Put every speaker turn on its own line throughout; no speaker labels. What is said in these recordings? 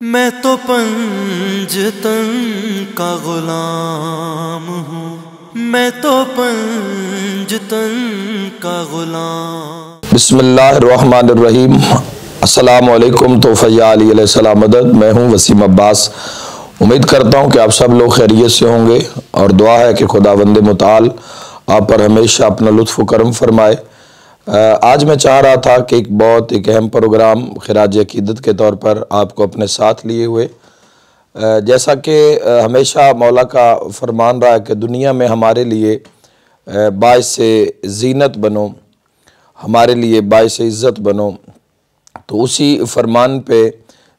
میں تو پنجتن کا غلام ہوں، میں تو پنجتن کا غلام۔
بسم اللہ الرحمن الرحیم۔ السلام علیکم۔ تو فیا علی علیہ السلام مدد۔ میں ہوں وسیم عباس۔ امید کرتا ہوں کہ آپ سب لوگ خیریت سے ہوں گے، اور دعا ہے کہ خداوند متعال آپ پر ہمیشہ اپنا لطف و کرم فرمائے۔ آج میں چاہ رہا تھا کہ ایک اہم پروگرام خراج عقیدت کے طور پر آپ کو اپنے ساتھ لیے ہوئے، جیسا کہ ہمیشہ مولا کا فرمان رہا ہے کہ دنیا میں ہمارے لیے باعث زینت بنو، ہمارے لیے باعث عزت بنو۔ تو اسی فرمان پہ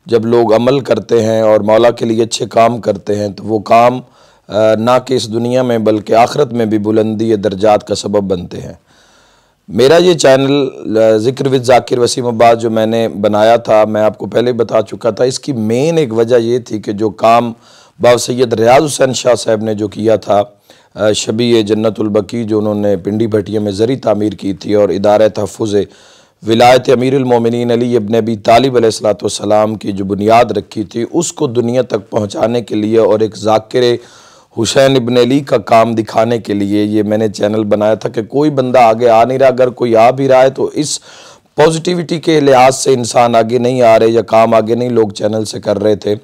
جب لوگ عمل کرتے ہیں اور مولا کے لیے اچھے کام کرتے ہیں تو وہ کام نہ کہ اس دنیا میں بلکہ آخرت میں بھی بلندی درجات کا سبب بنتے ہیں۔ میرا یہ چینل ذکر ود ذاکر وسیم عباس جو میں نے بنایا تھا، میں آپ کو پہلے بتا چکا تھا، اس کی مین ایک وجہ یہ تھی کہ جو کام باب سید ریاض حسین شاہ صاحب نے جو کیا تھا، شبیہ جنت البقیع جو انہوں نے پنڈی بھٹیہ میں زرعی تعمیر کی تھی اور ادارہ تحفظ ولایت امیر المومنین علی ابن ابی طالب علیہ السلام کی جو بنیاد رکھی تھی، اس کو دنیا تک پہنچانے کے لیے اور ایک ذاکر حسین ابن علی کا کام دکھانے کے لیے یہ میں نے چینل بنایا تھا کہ کوئی بندہ آگے آ نہیں رہا، اگر کوئی آ بھی رہا ہے تو اس پازیٹیوٹی کے لحاظ سے انسان آگے نہیں آ رہے یا کام آگے نہیں لوگ چینل سے کر رہے تھے۔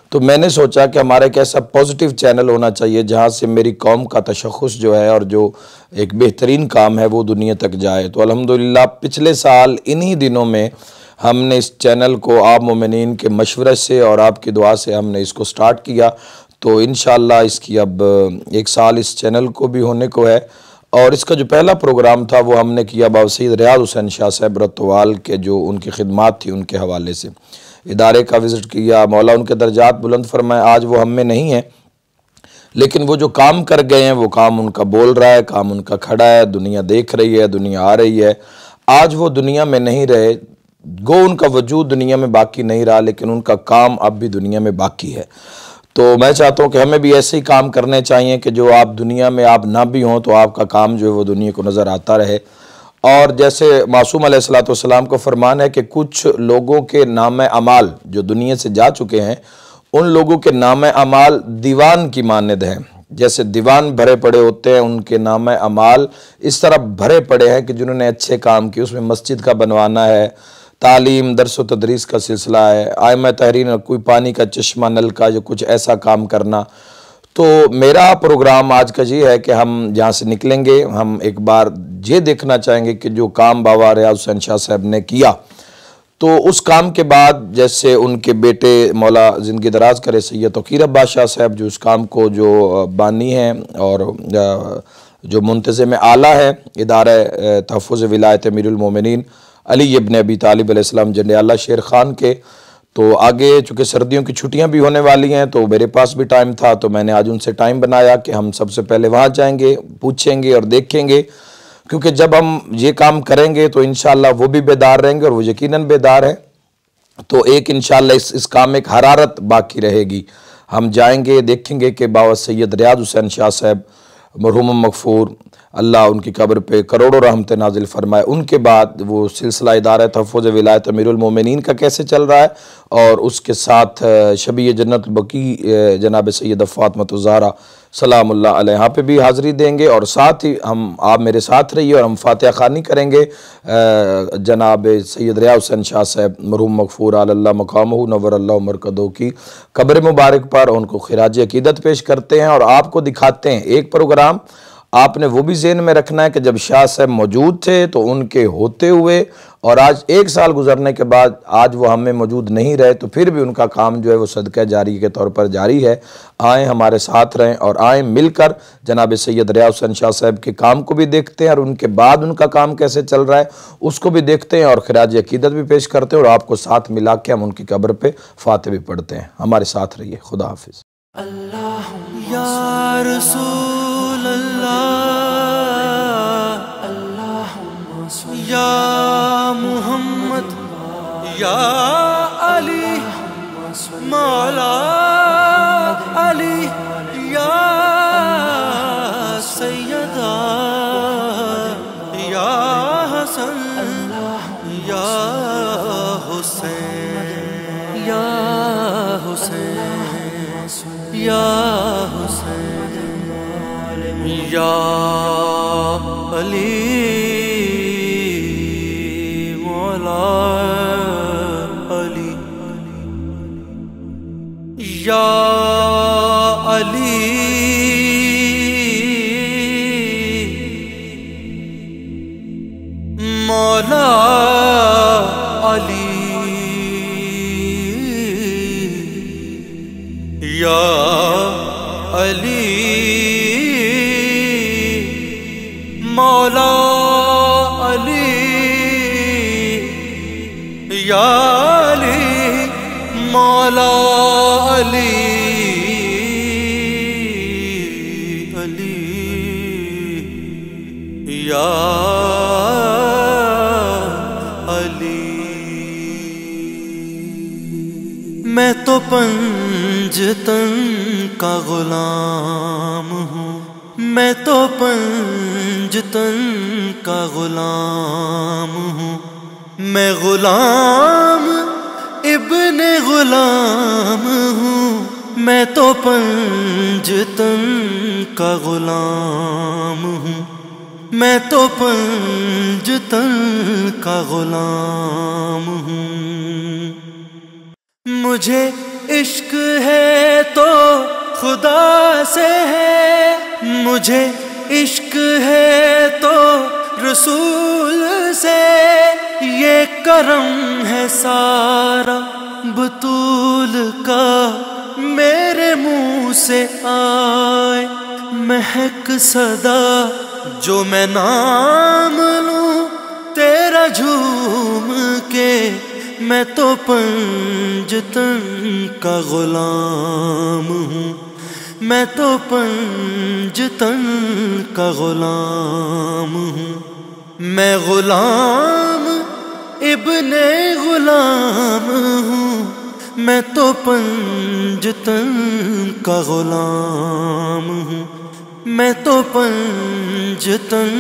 تو میں نے سوچا کہ ہمارا ایک ایسا پازیٹیو چینل ہونا چاہیے جہاں سے میری قوم کا تشخص جو ہے اور جو ایک بہترین کام ہے وہ دنیا تک جائے۔ تو الحمدللہ پچھلے سال انہی دنوں میں ہم نے اس چینل کو آپ مومنین کے مشورے سے اور آپ کی دعا سے ہم نے اس کو سٹارٹ کیا۔ تو انشاءاللہ اس کی اب ایک سال اس چینل کو بھی ہونے کو ہے، اور اس کا جو پہلا پروگرام تھا وہ ہم نے کیا باب سید ریاض حسین شاہ صاحب رتوال کے جو ان کی خدمات تھی ان کے حوالے سے، ادارے کا وزٹ کیا۔ مولا ان کے درجات بلند فرمائے۔ آج وہ ہم میں نہیں ہیں، لیکن وہ جو کام کر گئے ہیں وہ کام ان کا بول رہا ہے، کام ان کا کھڑا ہے، دنیا دیکھ رہی ہے، دنیا آ رہی ہے۔ آج وہ دنیا میں نہیں رہے، گو ان کا وجود دنیا میں باقی نہیں رہا، لیکن ان کا کام اب بھی دنیا میں باقی ہے۔ تو میں چاہتا ہوں کہ ہمیں بھی ایسے ہی کام کرنے چاہیے کہ جو آپ دنیا میں آپ نہ بھی ہوں تو آپ کا کام جو ہے وہ دنیا کو نظر آتا رہے۔ اور جیسے معصوم علیہ السلام کو فرمان ہے کہ کچھ لوگوں کے نام اعمال جو دنیا سے جا چکے ہیں، ان لوگوں کے نام اعمال دیوان کی مانند ہیں۔ جیسے دیوان بھرے پڑے ہوتے ہیں، ان کے نام اعمال اس طرح بھرے پڑے ہیں کہ جنہوں نے اچھے کام کیے، اس میں مسجد کا بنوانا ہے، تعلیم درس و تدریس کا سلسلہ ہے، ائمہ تحریر کوئی پانی کا چشمہ نل کا جو کچھ ایسا کام کرنا۔ تو میرا پروگرام آج کا یہ ہے کہ ہم جہاں سے نکلیں گے ہم ایک بار یہ دیکھنا چاہیں گے کہ جو کام بابا ریاض حسین شاہ صاحب نے کیا، تو اس کام کے بعد جیسے ان کے بیٹے مولا زندگی دراز کرے سید توقیر عباس شاہ صاحب جو اس کام کو جو بانی ہیں اور جو منتظم اعلیٰ ہے ادارہ تحفظ ولایت امیر المومنین علی ابن ابی طالب علیہ السلام جنڈیالہ شیر خان کے، تو آگے چونکہ سردیوں کی چھٹیاں بھی ہونے والی ہیں تو میرے پاس بھی ٹائم تھا، تو میں نے آج ان سے ٹائم بنایا کہ ہم سب سے پہلے وہاں جائیں گے، پوچھیں گے اور دیکھیں گے، کیونکہ جب ہم یہ کام کریں گے تو انشاءاللہ وہ بھی بیدار رہیں گے اور وہ یقیناً بیدار ہیں۔ تو ایک انشاءاللہ اس کام میں ایک حرارت باقی رہے گی۔ ہم جائیں گے، دیکھیں گے کہ بابا سید ریاض حسین شاہ صاحب مرحوم مغفور اللہ ان کی قبر پہ کروڑوں رحمت نازل فرمائے، ان کے بعد وہ سلسلہ ادارہ تحفظ ولایت امیر المومنین کا کیسے چل رہا ہے، اور اس کے ساتھ شبیہ جنت البقیع جناب سیدہ فاطمۃ الزہرا سلام اللہ علیہ یہاں پہ بھی حاضری دیں گے، اور ساتھ ہی آپ میرے ساتھ رہیے اور ہم فاتحہ خوانی کریں گے جناب سید ریاض حسین شاہ صاحب مرحوم مغفور اللہ مقامہ نور اللہ مرکزہ کی قبر مبارک پر، ان کو خراج عقیدت پیش کرتے ہیں اور آپ کو دکھاتے ہیں۔ ایک پروگرام آپ نے وہ بھی ذہن میں رکھنا ہے کہ جب شاہ صاحب موجود تھے تو ان کے ہوتے ہوئے اور آج ایک سال گزرنے کے بعد آج وہ ہم میں موجود نہیں رہے تو پھر بھی ان کا کام جو ہے وہ صدقہ جاری کے طور پر جاری ہے۔ آئیں ہمارے ساتھ رہیں اور آئیں مل کر جناب سید ریاض حسین شاہ صاحب کے کام کو بھی دیکھتے ہیں اور ان کے بعد ان کا کام کیسے چل رہا ہے اس کو بھی دیکھتے ہیں اور خراج عقیدت بھی پیش کرتے ہیں، اور آپ کو ساتھ ملا کے ہم ان کی قبر پہ فاتحہ بھی پڑھتے ہیں۔ ہمارے ساتھ رہیے۔ خدا حافظ۔
یا رسول اللہ، یا محمد، یا علی مولا علی، یا سیدہ یا حسن یا حسین یا حسین یا حسین یا علی مولا علی یا علی مولا علی یا علی مولا علی یا علی مولا علی علی یا میں تو پنجتن کا غلام ہوں، میں تو پنجتن کا غلام ہوں، میں غلام ابن غلام ہوں، میں تو پنجتن کا غلام ہوں، میں تو پنجتن کا غلام ہوں۔ مجھے عشق ہے تو خدا سے ہے، مجھے عشق ہے تو رسول سے، یہ کرم ہے سارا بطول کا، میرے منہ سے آئے مہک صدا، جو میں نام لوں تیرا جھوم کے، میں تو پنجتن کا غلام ہوں، میں تو پنجتن کا غلام ہوں، میں غلام ابن غلام ہوں، میں تو پنجتن کا غلام ہوں، میں تو پنجتن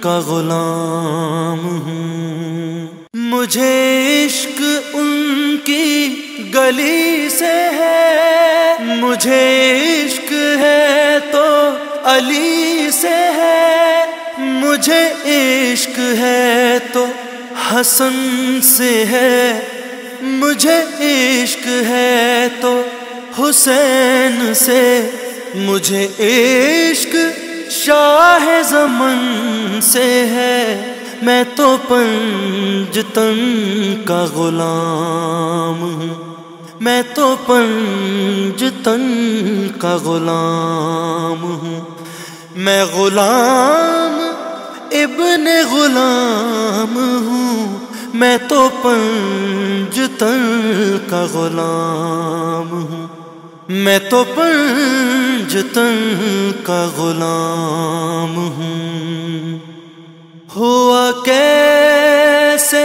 کا غلام ہوں۔ مجھے عشق ان کی گلی سے ہے، مجھے عشق ہے تو علی سے ہے، مجھے عشق ہے تو حسن سے ہے، مجھے عشق ہے تو حسین سے، مجھے عشق شاہ زمن سے ہے، میں تو پنجتن کا غلام ہوں، میں تو پنجتن کا غلام ہوں، میں غلام ابن غلام ہوں، میں تو پنجتن کا غلام ہوں، میں تو پنجتن کا غلام ہوں۔ ہوا کیسے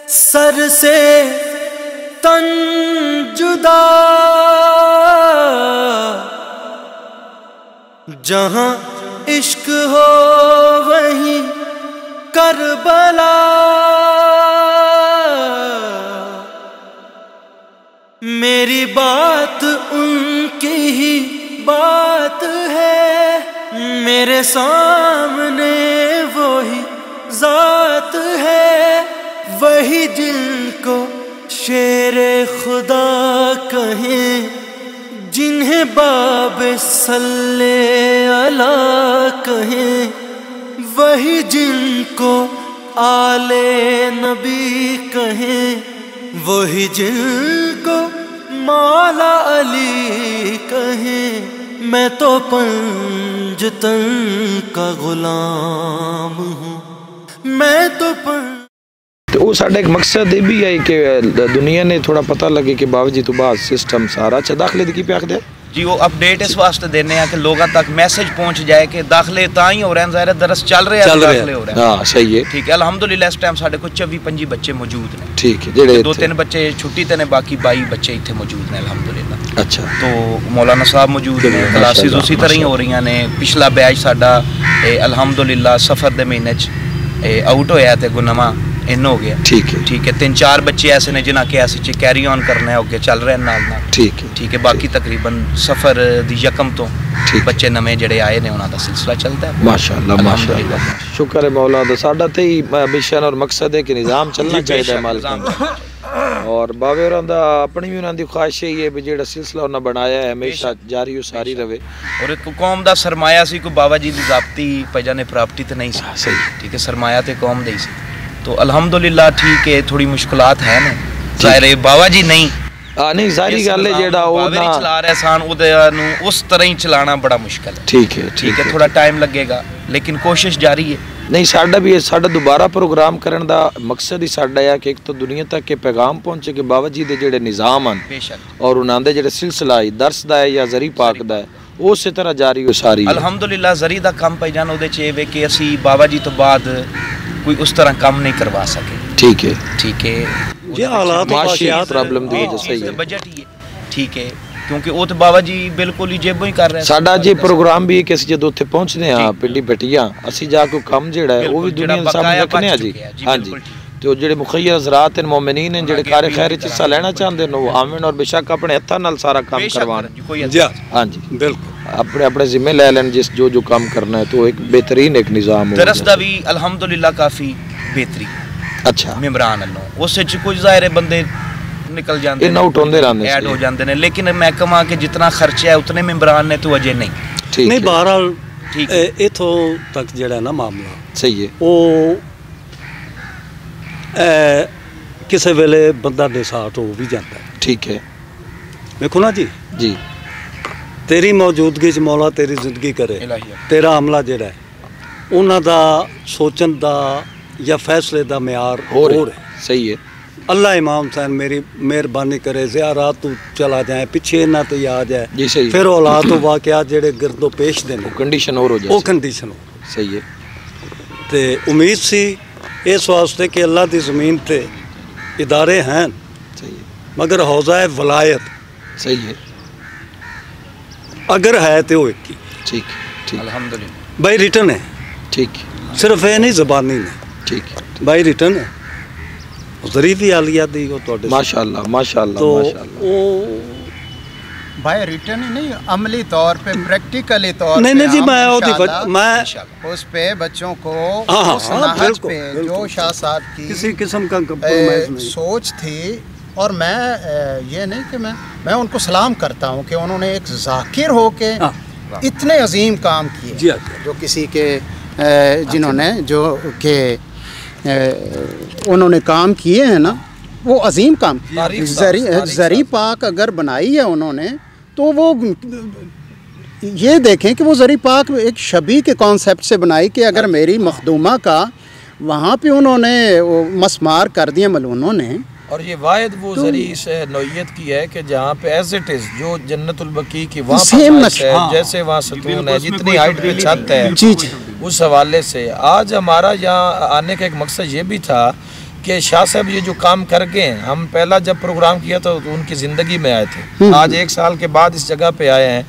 سر سے تن جدا، جہاں عشق ہو وہیں کربلا، میری بات ان کی ہی بات ہے، میرے سامنے وہی ذات ہے، وہی جن کو شیر خدا کہیں، جنہیں باب صلی علی کہیں، وہی جن کو آل نبی کہیں، وہی جن کو مولا علی کہیں، میں تو پنجتن کا غلام ہوں، میں تو
تو وہ ساڈا ایک مقصد یہ بھی ہے کہ دنیا نے تھوڑا پتہ لگے کہ بابا جی تو بعد سسٹم سارا اچھا داخلے کی پہ آخر
جی وہ اپڈیٹ اس واسطے دینے ہیں کہ لوگوں تک میسج پہنچ جائے کہ داخلے تا ہی ہو رہے ہیں، ظاہر درس چل رہے ہیں، داخلے ہو رہے ہیں۔
ہاں صحیح ہے،
ٹھیک ہے، الحمدللہ اس ٹائم ساڈے کو 24-25 بچے موجود ہیں،
ٹھیک ہے، جڑے
2-3 بچے چھٹی تے نے، باقی 22 بچے اتنے موجود ہیں الحمدللہ۔
اچھا
تو مولانا صاحب موجود ہیں، کلاسز اسی طرح ہی ہو رہی ہیں۔ پچھلا بیچ ساڈا الحمدللہ سفر دے مہینے آؤٹ ہویا تے کو نواں ان ہو گیا
ٹھیک ہے
3-4 بچے ایسے نے جنہاں کے ایسے کیری آن کرنا ہے اوکے چل رہے ہیں نال ٹھیک ہے باقی تقریباً سفر دی یکم تو بچے نمے جڑے آئے نے انہاں دا سلسلہ چلتا ہے
ماشاءاللہ ماشاءاللہ شکر ہے مولا دا ساڈا تے ہی مشن اور مقصد ہے کہ نظام چلنا چاہیے مالک اور باوے ہوراں دا اپنی بھی انہاں دی خواہش ہے بھی جڑا سلسلہ انہاں بنایا ہے ہمیشہ جاری و ساری رہے
اور ایک قوم دا سرمایہ سی کو بابا جی دی ذاتی پہچانے پراپرٹی تے نہیں سی
صحیح
ٹھیک ہے سرمایہ تے قوم دی سی تو الحمدللہ ٹھیک ہے تھوڑی مشکلات ہیں نا ظاہر ہے بابا جی نہیں
نہیں ظاہری گل ہے جیڑا وہ
نہ چلا رہے سان اس طرح ہی چلانا بڑا مشکل ہے
ٹھیک ہے
تھوڑا ٹائم لگے گا لیکن کوشش جاری ہے
نہیں ساڈا بھی ہے ساڈا دوبارہ پروگرام کرن دا مقصد ہی ساڈا ہے کہ ایک تو دنیا تک کے پیغام پہنچے کہ بابا جی دے جڑے نظام ہیں اور انہاں دے جڑے سلسلہ ہے درس دا ہے یا ذری پاک دا ہے اسی طرح جاری و ساری
الحمدللہ ذری دا کام پہ جان اودے چے وے کہ اسی بابا جی تو بعد کوئی اس طرح کام نہیں کروا سکے ٹھیک ہے
یہ حالات
معاشی پرابلم دی وجہ سے ہے
بجٹ ہی ہے ٹھیک ہے کیونکہ وہ تو بابا جی بالکل ہی جیبوں ہی کر رہے ہیں
ساڈا جی پروگرام بھی کہ جدو اوتھے پہنچنے ہاں پنڈی بٹیاں اسی جا کے کم جڑا ہے وہ بھی دنیا دے سامنے رکھنے ہاں جی ہاں جی تو جڑے مخیر حضرات ہیں مومنین ہیں جڑے کار خیر وچ حصہ لینا چاہندے نے وہ آمن اور بے شک اپنے ہتھاں نال سارا کام کروان
جی
ہاں جی
بالکل
اپنے ذمہ لے لین جس جو کام کرنا ہے تو ایک بہترین ایک نظام ہو
درس دا بھی الحمدللہ کافی بہتری
اچھا
ممبران اللہ اس وچ کچھ ظاہر بندے نکل جاندے
ہیں نوٹ ہوندے رہندے
ایڈ ہو جاندے نے لیکن میں کہاں کہ جتنا خرچہ ہے اتنے ممبران نے تو اجے
نہیں بہرحال ایتھوں تک جڑا ہے نا معاملہ
صحیح ہے
وہ کسے ویلے بندہ دے ساتھ ہو بھی جاتا ہے
ٹھیک ہے
دیکھو نا جی تیری موجودگی چ مولا تیری زندگی کرے تیرا عملہ جڑا ہے انہاں دا سوچن دا یا فیصلے دا معیار اور ہے
صحیح ہے
اللہ امام حسین میری مہربانی کرے زیارات تو چلا جائیں پیچھے نہ تو آ جائے پھر اولاد و واقعات جڑے گرد و پیش دے
کنڈیشن اور ہو جائے
وہ کنڈیشن ہو
صحیح ہے
تے امید سی اس واسطے کہ اللہ دی زمین تے ادارے ہیں مگر حوزہ ولایت
صحیح ہے
اگر ہے تو ایک ہی
ٹھیک
الحمدللہ
بائی ریٹن ہے
ٹھیک
صرف یہ نہیں زبانی نہیں
ٹھیک
بائی ریٹن ہے ظریفی عالیہ دی وہ تو
ماشاءاللہ ماشاءاللہ
تو
بھائی ریٹن نہیں عملی طور پہ پریکٹیکلی طور
نہیں جی میں
اس پہ بچوں کو اس
ہاں
نہج پہ جو شاہ صاحب کی
کسی قسم کا کمپرومائز نہیں
سوچ تھی اور میں یہ نہیں کہ میں ان کو سلام کرتا ہوں کہ انہوں نے ایک ذاکر ہو کے اتنے عظیم کام کیے جو کسی کے جنہوں نے جو کہ انہوں نے کام کیے ہیں نا وہ عظیم کام زری پاک اگر بنائی ہے انہوں نے تو وہ یہ دیکھیں کہ وہ زری پاک ایک شبیہ کے کانسیپٹ سے بنائی کہ اگر میری مخدومہ کا وہاں پہ انہوں نے مسمار کر دیا ملونوں نے
اور یہ واحد وہ ذریعہ سے نوعیت کی ہے کہ جہاں پہ ایز اٹ از جو جنت البقیع کی وہاں ہے جیسے وہاں ستون ہے جتنی ہائٹ پہ چھت ہے اس حوالے سے آج ہمارا یہاں آنے کا ایک مقصد یہ بھی تھا کہ شاہ صاحب یہ جو کام کر گئے ہیں ہم پہلا جب پروگرام کیا تو ان کی زندگی میں آئے تھے آج 1 سال کے بعد اس جگہ پہ آئے ہیں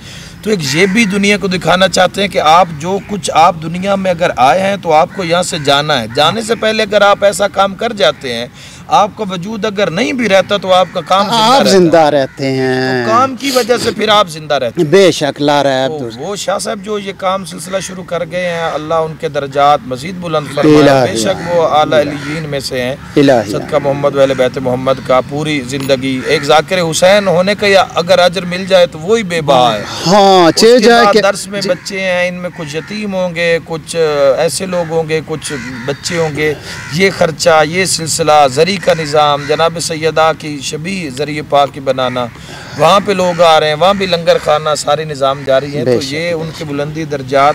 تو ایک یہ بھی دنیا کو دکھانا چاہتے ہیں کہ آپ جو کچھ آپ دنیا میں اگر آئے ہیں تو آپ کو یہاں سے جانا ہے جانے سے پہلے اگر آپ ایسا کام کر جاتے ہیں آپ کا وجود اگر نہیں بھی رہتا تو آپ کا کام
زندہ رہتے ہیں
کام کی وجہ سے پھر آپ زندہ رہتے ہیں
بے شک لا رہا ہے
وہ شاہ صاحب جو یہ کام سلسلہ شروع کر گئے ہیں اللہ ان کے درجات مزید بلند فرمائے بے شک وہ اعلیٰ علیین میں سے ہیں صدقہ محمد و اہل بیت محمد کا پوری زندگی ایک ذاکر حسین ہونے کا یا اگر اجر مل جائے تو وہی بے بہا ہے
ہاں
درس میں بچے ہیں ان میں کچھ یتیم ہوں گے کچھ ایسے لوگ ہوں گے کچھ بچے ہوں گے یہ خرچہ یہ سلسلہ ذریعہ کا نظام جناب سیدہ کی شبیہ ذریعہ پاک کی بنانا وہاں پہ لوگ آ رہے ہیں وہاں بھی لنگر خانہ سارے نظام جاری ہیں تو یہ ان کی بلندی درجات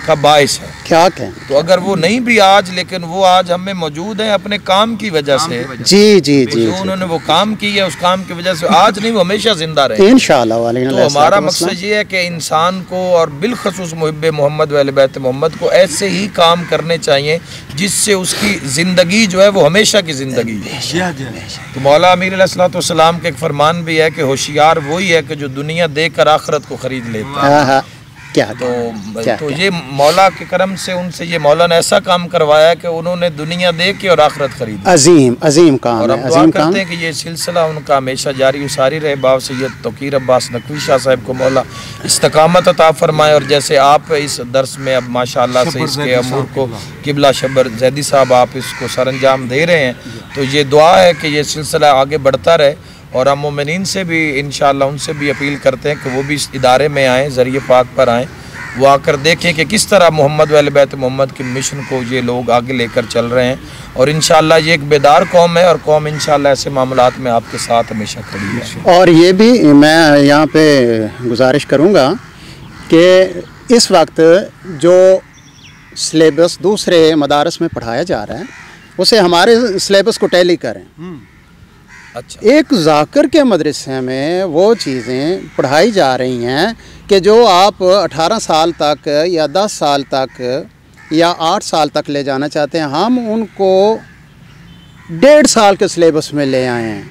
کا باعث ہے
کیا کہیں
تو اگر وہ نہیں بھی آج لیکن وہ آج ہم میں موجود ہیں اپنے کام کی وجہ سے
جی
جو انہوں نے وہ کام کی ہے اس کام کی وجہ سے آج نہیں وہ ہمیشہ زندہ رہے
انشاءاللہ
تو ہمارا مقصد یہ ہے کہ انسان کو اور بالخصوص محب محمد و اہل بیت محمد کو ایسے ہی کام کرنے چاہیے جس سے اس کی زندگی جو ہے وہ ہمیشہ کی زندگی ہے تو مولا امیر علیہ الصلوۃ والسلام کا ایک فرمان بھی ہے کہ ہوشیار وہی ہے کہ جو دنیا دے کر آخرت کو خرید لیتا ہے
کیا
تو یہ مولا کے کرم سے ان سے یہ مولا نے ایسا کام کروایا کہ انہوں نے دنیا دے کے اور آخرت خرید.
عظیم کام.
اور ہم دعا کرتے ہیں کہ یہ سلسلہ ان کا ہمیشہ جاری و ساری رہے. باب سید توقیر عباس نقوی شاہ صاحب کو مولا استقامت عطا فرمائے. اور جیسے آپ اس درس میں اب ماشاءاللہ سے اس کے امور کو قبلہ شبر زیدی صاحب آپ اس کو سر انجام دے رہے ہیں, تو یہ دعا ہے کہ یہ سلسلہ آگے بڑھتا رہے. اور ہم مومنین سے بھی انشاءاللہ ان سے بھی اپیل کرتے ہیں کہ وہ بھی اس ادارے میں آئیں, ذریعہ پاک پر آئیں, وہ آ کر دیکھیں کہ کس طرح محمد و اہل بیت محمد کی مشن کو یہ لوگ آگے لے کر چل رہے ہیں. اور انشاءاللہ یہ ایک بیدار قوم ہے, اور قوم انشاءاللہ ایسے معاملات میں آپ کے ساتھ ہمیشہ کھڑی ہے.
اور یہ بھی میں یہاں پہ گزارش کروں گا کہ اس وقت جو سلیبس دوسرے مدارس میں پڑھایا جا رہا ہے اسے ہمارے سلیبس کو ٹیلی کریں.
اچھا,
ایک ذاکر کے مدرسے میں وہ چیزیں پڑھائی جا رہی ہیں کہ جو آپ 18 سال تک یا 10 سال تک یا 8 سال تک لے جانا چاہتے ہیں, ہم ان کو 1.5 سال کے سلیبس میں لے آئے ہیں.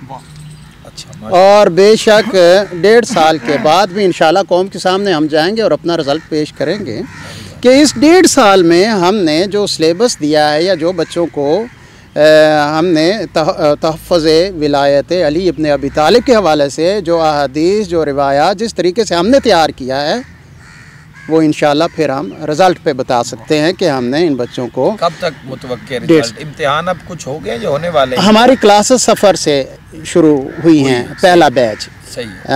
اور بے شک 1.5 سال کے بعد بھی انشاءاللہ قوم کے سامنے ہم جائیں گے اور اپنا رزلٹ پیش کریں گے کہ اس 1.5 سال میں ہم نے جو سلیبس دیا ہے یا جو بچوں کو ہم نے تحفظ ولایت علی ابن ابی طالب کے حوالے سے جو احادیث جو روایات جس طریقے سے ہم نے تیار کیا ہے وہ انشاءاللہ پھر ہم رزلٹ پہ بتا سکتے ہیں کہ ہم نے ان بچوں کو
کب تک متوقع رزلٹ؟ امتحان اب کچھ ہو گئے جو ہونے والے ہیں؟
ہماری کلاسز سفر سے شروع ہوئی ہیں, پہلا بیچ.
صحیح.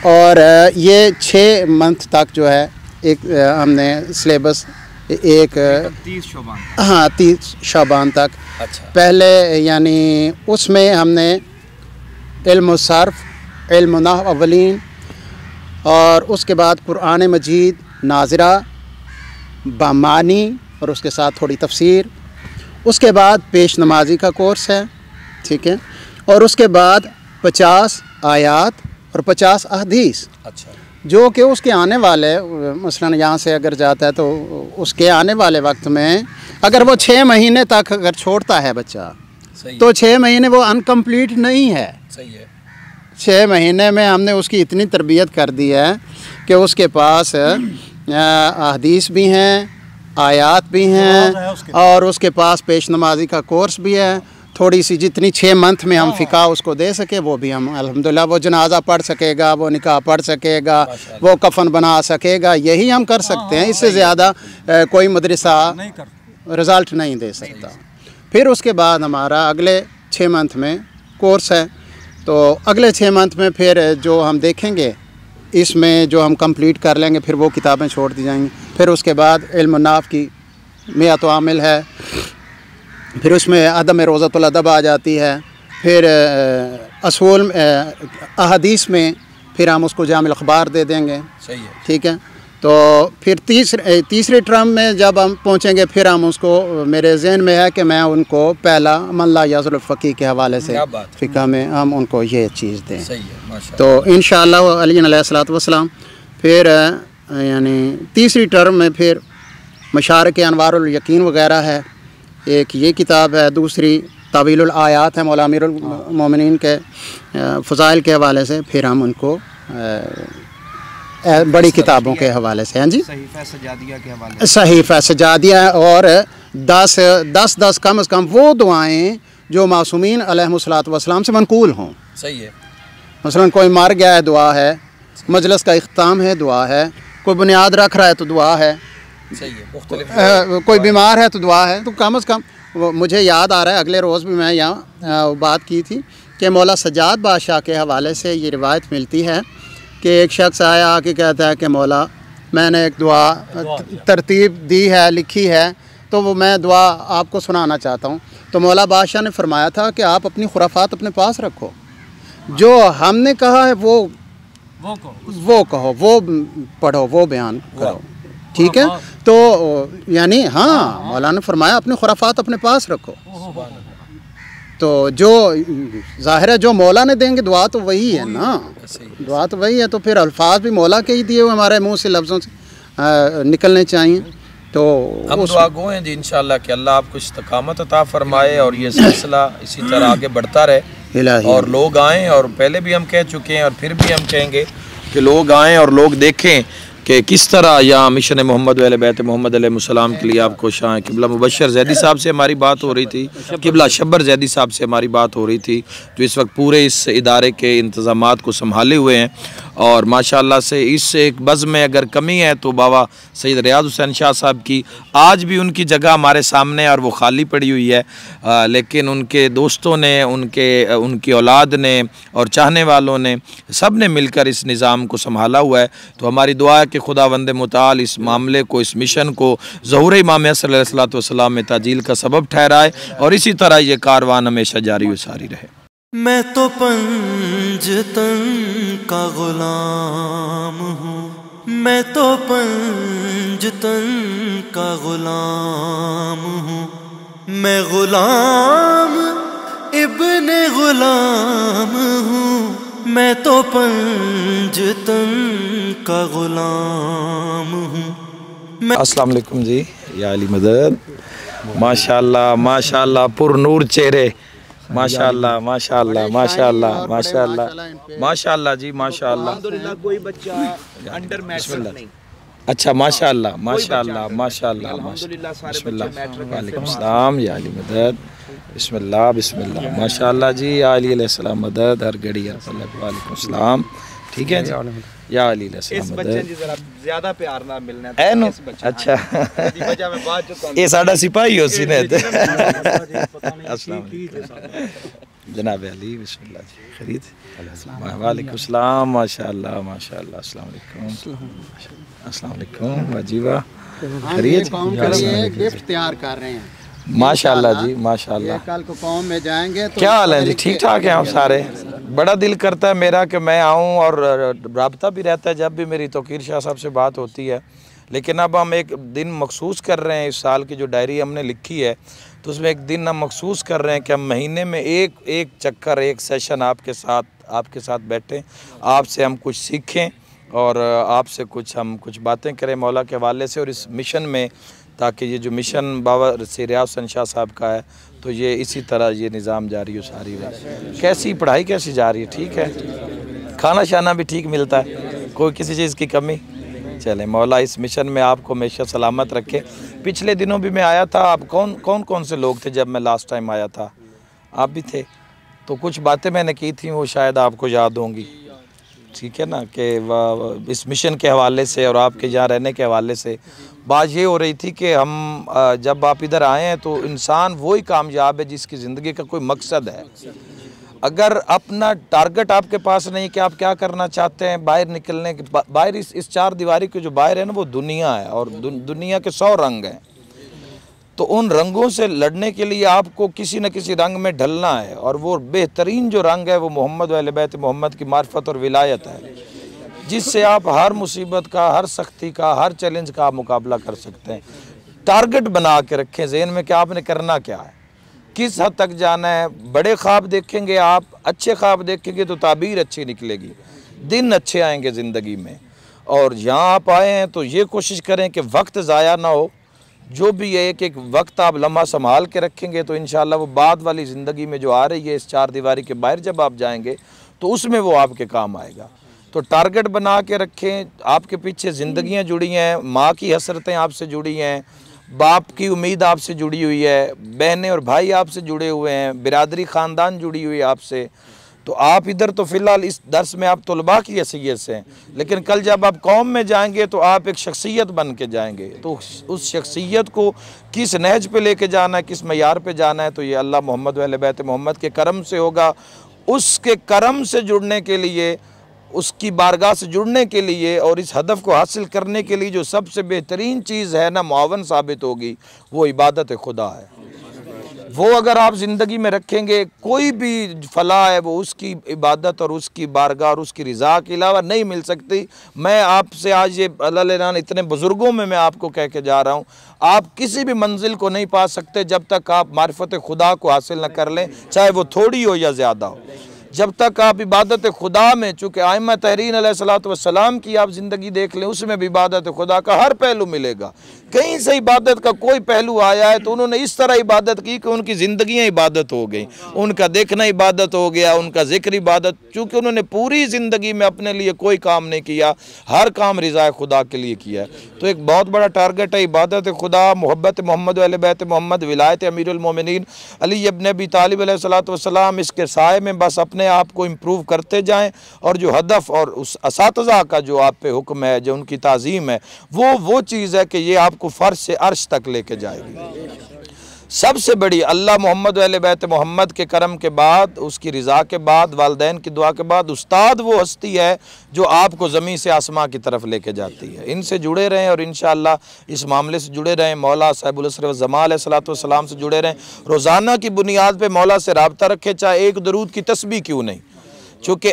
اور یہ 6 منتھ تک جو ہے ایک ہم نے سلیبس ایک 30 شعبان تک.
اچھا.
پہلے یعنی اس میں ہم نے علم و صرف, علم و نحو اولین, اور اس کے بعد قرآن مجید ناظرہ بامانی اور اس کے ساتھ تھوڑی تفسیر. اس کے بعد پیش نمازی کا کورس ہے, ٹھیک ہے, اور اس کے بعد 50 آیات اور 50 احادیث.
اچھا. جو
کہ اس کے آنے والے مثلاً یہاں سے اگر جاتا ہے تو اس کے آنے والے وقت میں اگر وہ 6 مہینے تک اگر چھوڑتا ہے بچہ تو 6 مہینے وہ انکمپلیٹ نہیں ہے.
صحیح ہے.
6 مہینے میں ہم نے اس کی اتنی تربیت کر دی ہے کہ اس کے پاس احادیث بھی ہیں, آیات بھی ہیں, اور اس کے پاس پیش نمازی کا کورس بھی ہے. تھوڑی سی جتنی 6 منتھ میں ہم فقہ اس کو دے سکے وہ بھی ہم الحمدللہ, وہ جنازہ پڑھ سکے گا, وہ نکاح پڑھ سکے گا, وہ کفن بنا سکے گا, یہی ہم کر سکتے ہیں. اس سے زیادہ کوئی مدرسہ رزلٹ نہیں دے سکتا. پھر اس کے بعد ہمارا اگلے 6 منتھ میں کورس ہے, تو اگلے 6 منتھ میں پھر جو ہم دیکھیں گے اس میں جو ہم کمپلیٹ کر لیں گے پھر وہ کتابیں چھوڑ دی جائیں گی. پھر اس کے بعد علم النحو کی 100 عامل ہے, پھر اس میں عدم روضۃ الادب آ جاتی ہے. پھر اصول احادیث میں پھر ہم اس کو جامع الاخبار دے دیں گے.
صحیح ہے.
ٹھیک ہے. تو پھر تیسرے ٹرم میں جب ہم پہنچیں گے پھر ہم اس کو, میرے ذہن میں ہے کہ میں ان کو پہلا من لا یزل الفقیہ کے حوالے سے فقہ میں ہم ان کو یہ چیز دیں. تو انشاءاللہ علی علیہ الصلوۃ والسلام. پھر یعنی تیسری ٹرم میں پھر مشارق انوار الیقین وغیرہ ہے, ایک یہ کتاب ہے, دوسری طویل الآیات ہے مولا امیر المومنین کے فضائل کے حوالے سے. پھر ہم ان کو بڑی کتابوں کے حوالے سے, ہاں جی,
صحیفہ سجادیہ کے حوالے سے,
صحیفہ سجادیہ, اور 10 کم از کم وہ دعائیں جو معصومین علیہم الصلوۃ والسلام سے منقول ہوں.
صحیح ہے.
مثلا کوئی مر گیا ہے دعا ہے, مجلس کا اختتام ہے دعا ہے, کوئی بنیاد رکھ رہا ہے تو دعا ہے,
صحیح ہے, مختلف
کوئی بیمار ہے تو دعا ہے. تو کم از کم مجھے یاد آ رہا ہے اگلے روز بھی میں یہاں بات کی تھی کہ مولا سجاد بادشاہ کے حوالے سے یہ روایت ملتی ہے کہ ایک شخص آیا آ کے کہتا ہے کہ مولا میں نے ایک دعا ترتیب دی ہے, لکھی ہے, تو وہ میں دعا آپ کو سنانا چاہتا ہوں. تو مولا بادشاہ نے فرمایا تھا کہ آپ اپنی خرافات اپنے پاس رکھو, جو ہم نے کہا ہے وہ کہو, وہ پڑھو, وہ بیان کرو. ٹھیک ہے. تو یعنی ہاں مولا نے فرمایا اپنی خرافات اپنے پاس رکھو. تو جو ظاہر ہے جو مولا نے دیں گے دعا تو وہی ہے نا, دعا تو وہی ہے. تو پھر الفاظ بھی مولا کے ہی دیے ہوئے ہمارے منہ سے لفظوں سے نکلنے چاہیے. تو
ہم دعا گو ہیں جی انشاءاللہ کہ اللہ آپ کو استقامت عطا فرمائے اور یہ سلسلہ اسی طرح آگے بڑھتا رہے اور لوگ آئیں. اور پہلے بھی ہم کہہ چکے ہیں اور پھر بھی ہم کہیں گے کہ لوگ آئیں اور لوگ دیکھیں کہ کس طرح یہاں مشن محمد و اہل بیت محمد علیہ السلام کے لیے آپ کوشاں ہیں۔ قبلہ مبشر زیدی صاحب سے ہماری بات ہو رہی تھی، قبلہ شبر زیدی صاحب سے ہماری بات ہو رہی تھی، جو اس وقت پورے اس ادارے کے انتظامات کو سنبھالے ہوئے ہیں، اور ماشاءاللہ سے اس ایک بزم میں اگر کمی ہے تو بابا سید ریاض حسین شاہ صاحب کی آج بھی ان کی جگہ ہمارے سامنے اور وہ خالی پڑی ہوئی ہے، لیکن ان کے دوستوں نے، ان کی اولاد نے اور چاہنے والوں نے سب نے مل کر اس نظام کو سنبھالا ہوا ہے۔ تو ہماری دعا ہے کہ خداوند متعال اس معاملے کو، اس مشن کو ظہور امام حسن علیہ السلام میں تعجیل کا سبب ٹھہرائے، اور اسی طرح یہ کاروان ہمیشہ جاری و ساری رہے۔
میں تو پنجتن کا غلام ہوں، میں تو پنجتن کا غلام ہوں، میں غلام ابن غلام ہوں، میں تو پنجتن کا غلام ہوں۔
السلام علیکم جی، یا علی مدد، ماشاءاللہ ماشاءاللہ پر نور چہرے، ماشاءاللہ ماشاءاللہ ماشاءاللہ ماشاءاللہ ماشاءاللہ جی ماشاءاللہ،
الحمدللہ کوئی بچہ انڈر میٹرک نہیں،
اچھا ماشاءاللہ ماشاءاللہ ماشاءاللہ،
الحمدللہ سارے
بسم
بچے
اللہ،
میٹرک
وعلیکم السلام یا علی مدد، بسم اللہ بسم اللہ، ماشاءاللہ جی، یا علی علیہ السلام مدد، ہر گھڑی ہر پل، وعلیکم السلام، ٹھیک ہے جی، یا علی علیہ السلام
اس
مدد،
بچے جی ذرا زیادہ پیار نہ ملنا
اے نو،
اس بچے
اچھا
دی وجہ میں بات جو
یہ ساڑھا سپاہی ہو سی نے السلام علیکم جناب علی، بسم اللہ جی، خرید، وعلیکم السلام، ماشاءاللہ ماشاءاللہ، السلام علیکم، السلام علیکم، واجیبہ خرید،
قوم کے لیے گفٹ تیار کر رہے ہیں
ماشاءاللہ جی ماشاءاللہ،
کل کو قوم میں جائیں گے تو
کیا حال ہے جی، ٹھیک ٹھاک ہیں آپ سارے؟ بڑا دل کرتا ہے میرا کہ میں آؤں، اور رابطہ بھی رہتا ہے جب بھی میری توقیر شاہ صاحب سے بات ہوتی ہے، لیکن اب ہم ایک دن مخصوص کر رہے ہیں، اس سال کی جو ڈائری ہم نے لکھی ہے تو اس میں ایک دن ہم مخصوص کر رہے ہیں کہ ہم مہینے میں ایک چکر، ایک سیشن آپ کے ساتھ بیٹھیں، آپ سے ہم کچھ سیکھیں، اور آپ سے ہم کچھ باتیں کریں مولا کے حوالے سے، اور اس مشن میں، تاکہ یہ جو مشن بابا سید ریاض حسین شاہ صاحب کا ہے تو یہ اسی طرح یہ نظام جاری و ساری رہے۔ کیسی پڑھائی کیسی جا رہی ہے؟ ٹھیک ہے، کھانا شانا بھی ٹھیک ملتا ہے، کوئی کسی چیز کی کمی؟ چلیں مولا اس مشن میں آپ کو ہمیشہ سلامت رکھے۔ پچھلے دنوں بھی میں آیا تھا، آپ کون سے لوگ تھے جب میں لاسٹ ٹائم آیا تھا؟ آپ بھی تھے، تو کچھ باتیں میں نے کی تھیں وہ شاید آپ کو یاد ہوں گی، ٹھیک ہے نا، کہ اس مشن کے حوالے سے اور آپ کے یہاں رہنے کے حوالے سے بات یہ ہو رہی تھی کہ ہم جب آپ ادھر آئے ہیں تو انسان وہی کامیاب ہے جس کی زندگی کا کوئی مقصد ہے۔ اگر اپنا ٹارگٹ آپ کے پاس نہیں کہ آپ کیا کرنا چاہتے ہیں، باہر نکلنے کے باہر اس چار دیواری کے جو باہر ہے نا وہ دنیا ہے، اور دنیا کے 100 رنگ ہیں، تو ان رنگوں سے لڑنے کے لیے آپ کو کسی نہ کسی رنگ میں ڈھلنا ہے، اور وہ بہترین جو رنگ ہے وہ محمد و اہل بیت محمد کی معرفت اور ولایت ہے، جس سے آپ ہر مصیبت کا، ہر سختی کا، ہر چیلنج کا آپ مقابلہ کر سکتے ہیں۔ ٹارگٹ بنا کے رکھیں ذہن میں کہ آپ نے کرنا کیا ہے، کس حد تک جانا ہے۔ بڑے خواب دیکھیں گے آپ، اچھے خواب دیکھیں گے تو تعبیر اچھی نکلے گی، دن اچھے آئیں گے زندگی میں، اور یہاں آپ آئے ہیں تو یہ کوشش کریں کہ وقت ضائع نہ ہو، جو بھی ہے ایک وقت آپ لمحہ سنبھال کے رکھیں گے تو انشاءاللہ وہ بعد والی زندگی میں جو آ رہی ہے اس چار دیواری کے باہر جب آپ جائیں گے تو اس میں وہ آپ کے کام آئے گا۔ تو ٹارگٹ بنا کے رکھیں، آپ کے پیچھے زندگیاں جڑی ہیں، ماں کی حسرتیں آپ سے جڑی ہیں، باپ کی امید آپ سے جڑی ہوئی ہے، بہنیں اور بھائی آپ سے جڑے ہوئے ہیں، برادری خاندان جڑی ہوئی ہے آپ سے، تو آپ ادھر تو فی الحال اس درس میں آپ طلباء کی حیثیت سے ہیں، لیکن کل جب آپ قوم میں جائیں گے تو آپ ایک شخصیت بن کے جائیں گے، تو اس شخصیت کو کس نہج پہ لے کے جانا ہے، کس معیار پہ جانا ہے، تو یہ اللہ محمد و اہل بیت محمد کے کرم سے ہوگا۔ اس کے کرم سے جڑنے کے لیے، اس کی بارگاہ سے جڑنے کے لیے اور اس ہدف کو حاصل کرنے کے لیے جو سب سے بہترین چیز ہے نا معاون ثابت ہوگی، وہ عبادت خدا ہے۔ وہ اگر آپ زندگی میں رکھیں گے، کوئی بھی فلاح ہے وہ اس کی عبادت اور اس کی بارگاہ اور اس کی رضا کے علاوہ نہیں مل سکتی۔ میں آپ سے آج یہ اللہ لعنان اتنے بزرگوں میں آپ کو کہہ کے جا رہا ہوں، آپ کسی بھی منزل کو نہیں پا سکتے جب تک آپ معرفت خدا کو حاصل نہ کر لیں، چاہے وہ تھوڑی ہو یا زیادہ ہو۔ جب تک آپ عبادت خدا میں، چونکہ ائمہ تحریر علیہ الصلوۃ والسلام کی آپ زندگی دیکھ لیں، اس میں بھی عبادت خدا کا ہر پہلو ملے گا۔ کہیں سے عبادت کا کوئی پہلو آیا ہے تو انہوں نے اس طرح عبادت کی کہ ان کی زندگیاں عبادت ہو گئیں، ان کا دیکھنا عبادت ہو گیا، ان کا ذکر عبادت، چونکہ انہوں نے پوری زندگی میں اپنے لیے کوئی کام نہیں کیا، ہر کام رضا خدا کے لیے کیا ہے۔ تو ایک بہت بڑا ٹارگٹ ہے عبادت خدا، محبت محمد و اہل بیت محمد، ولایت امیر المومنین علی ابن ابی طالب علیہ الصلوۃ والسلام، اس کے سائے میں بس اپنے آپ کو امپروو کرتے جائیں، اور جو ہدف اور اس اساتذہ کا جو آپ پہ حکم ہے، جو ان کی تعظیم ہے، وہ چیز ہے کہ یہ آپ کو فرش سے عرش تک لے کے جائے گی۔ سب سے بڑی اللہ محمد و اہل بیت محمد کے کرم کے بعد، اس کی رضا کے بعد، والدین کی دعا کے بعد، استاد وہ ہستی ہے جو آپ کو زمین سے آسمان کی طرف لے کے جاتی ہے۔ ان سے جڑے رہیں اور انشاءاللہ اس معاملے سے جڑے رہیں، مولا صاحب الاسر والزمان علیہ الصلوۃ والسلام سے جڑے رہیں، روزانہ کی بنیاد پہ مولا سے رابطہ رکھیں، چاہے ایک درود کی تسبیح کیوں نہیں، چونکہ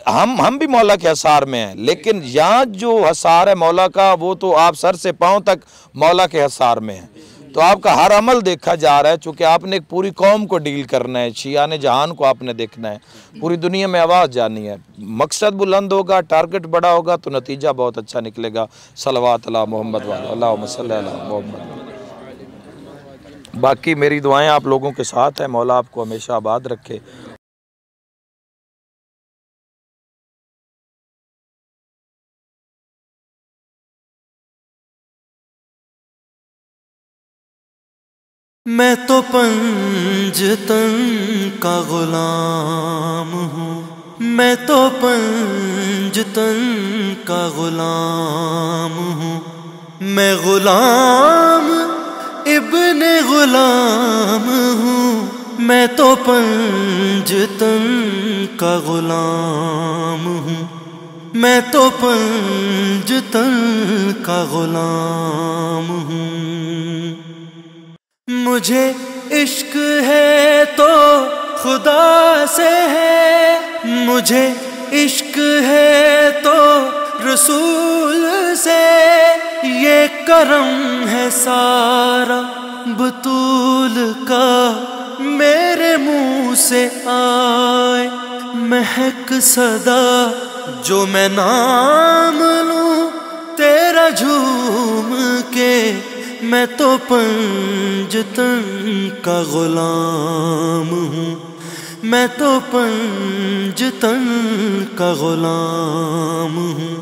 ہم بھی مولا کے حصار میں ہیں، لیکن یہاں جو حصار ہے مولا کا، وہ تو آپ سر سے پاؤں تک مولا کے حصار میں ہیں۔ تو آپ کا ہر عمل دیکھا جا رہا ہے، چونکہ آپ نے ایک پوری قوم کو ڈیل کرنا ہے، شیعان جہان کو آپ نے دیکھنا ہے، پوری دنیا میں آواز جانی ہے۔ مقصد بلند ہوگا، ٹارگٹ بڑا ہوگا تو نتیجہ بہت اچھا نکلے گا۔ صلوات علی محمد وعلی اللہم صلی علی محمد۔ باقی میری دعائیں آپ لوگوں کے ساتھ ہیں، مولا آپ کو ہمیشہ آباد رکھے۔
میں تو پنجتن کا غلام ہوں، میں تو پنجتن کا غلام ہوں، میں غلام ابن غلام ہوں، میں تو پنجتن کا غلام ہوں، میں تو پنجتن کا غلام ہوں۔ مجھے عشق ہے تو خدا سے ہے، مجھے عشق ہے تو رسول سے، یہ کرم ہے سارا بطول کا، میرے منہ سے آئے مہک صدا، جو میں نام لوں تیرا جھوم کے، میں تو پنجتن کا غلام ہوں، میں تو پنجتن کا غلام ہوں،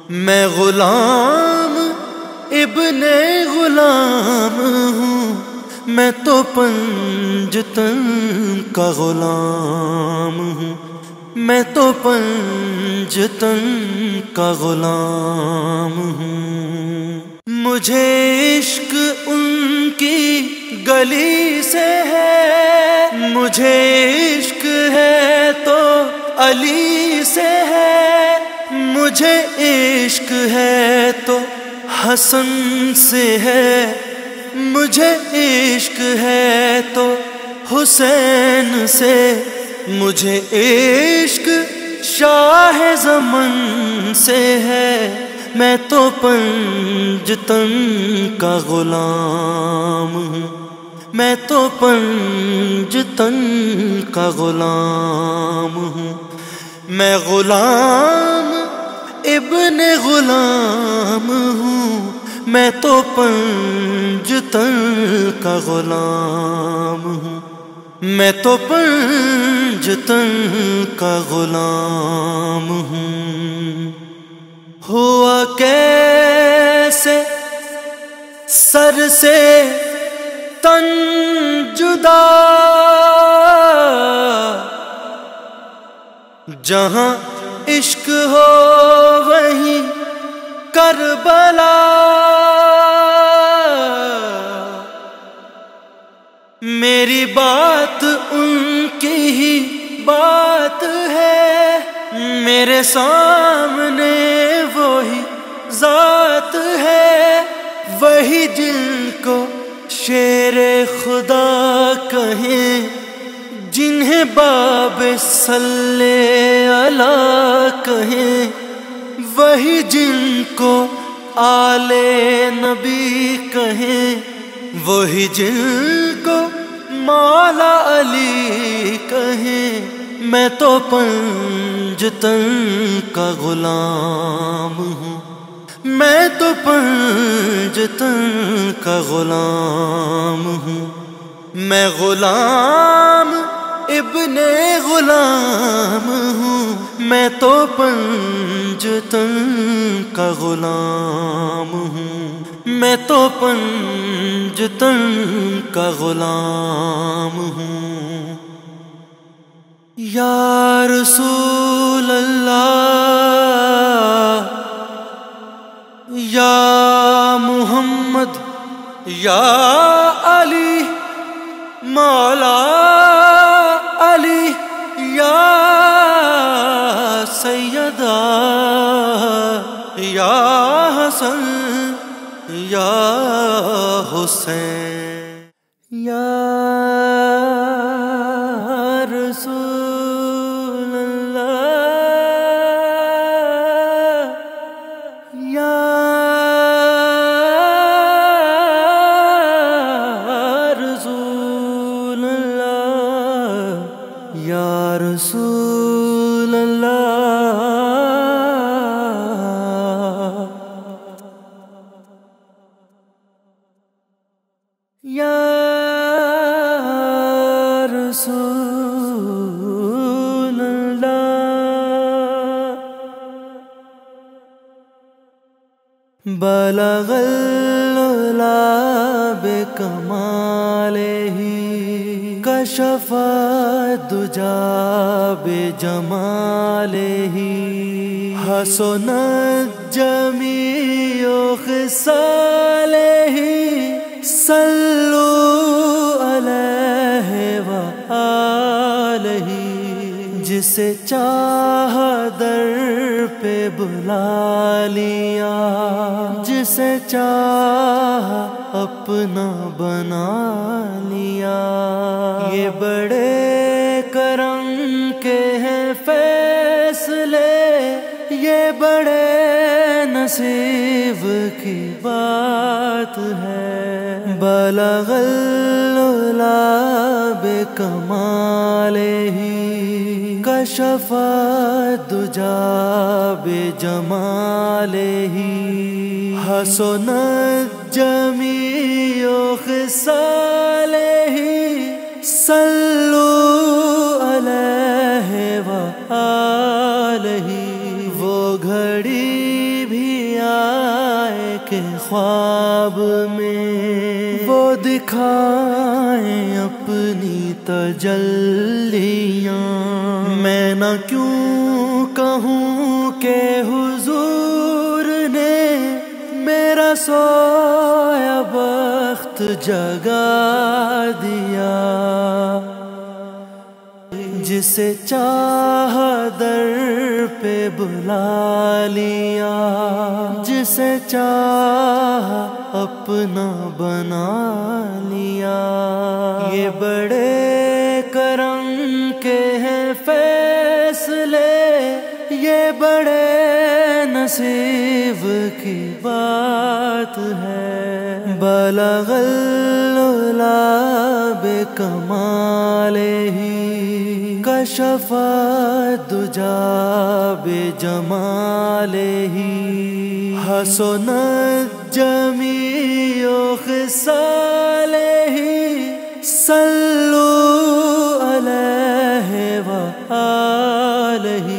میں غلام ابن غلام ہوں، میں تو پنجتن کا غلام ہوں، میں تو پنجتن کا غلام ہوں۔ مجھے عشق ان کی گلی سے ہے، مجھے عشق ہے تو علی سے ہے، مجھے عشق ہے تو حسن سے ہے، مجھے عشق ہے تو حسین سے، مجھے عشق شاہ زمن سے ہے، میں تو پنجتن کا غلام ہوں، میں تو پنجتن کا غلام ہوں، میں غلام ابن غلام ہوں، میں تو پنجتن کا غلام ہوں، میں تو پنجتن کا غلام ہوں۔ ہوا کیسے سر سے تن جدا، جہاں عشق ہو وہیں کربلا، میری بات ان کی ہی بات ہے، میرے سامنے وہی ذات ہے، وہی جن کو شیر خدا کہیں، جنہیں باب صلی علی کہیں، وہی جن کو آل نبی کہیں، وہی جن کو مولا علی کہیں، میں تو پنجتن کا غلام ہوں، میں تو پنجتن کا غلام ہوں، میں غلام ابن غلام ہوں، میں تو پنجتن کا غلام ہوں، میں تو پنجتن کا غلام ہوں۔ یا رسول اللہ، یا محمد، یا علی، مولا علی، یا سیدہ، یا حسن، یا حسین، یا رسول اللہ، یا رسول اللہ، یا رسول اللہ، یا رسول اللہ۔ بلغ العلا بکمالہ، کشف الدجی بجمالہ، حسنت جمیع خصالہ، صلوا علیہ وآلہ۔ جسے چاہا در پہ بلا لیا، جسے چاہا اپنا بنا لیا۔ یہ بڑے کرم کے ہیں فیصلے، یہ بڑے نصیب کی بات ہے۔ بلغ العلا بکمالہ، کشف الدجی بجمالہ، حسنت جمیع خصالہ، صلوا علیہ وآلہ۔ وہ گھڑی بھی آئے کہ خواب میں وہ دکھائیں اپنی تجلیاں۔ میں نہ کیوں کہوں کہ حضور نے میرا سویا بخت جگا دیا۔ جسے چاہا در پہ بلا لیا، جسے چاہا اپنا بنا لیا۔ یہ بڑے کرم کے ہیں فیصلے، یہ بڑے نصیب کی بات ہے۔ بلغ العلا بکمالہ، کشف الدجی بجمالہ، حسنت جمیع خصالہ، صلوا علیہ وآلہ۔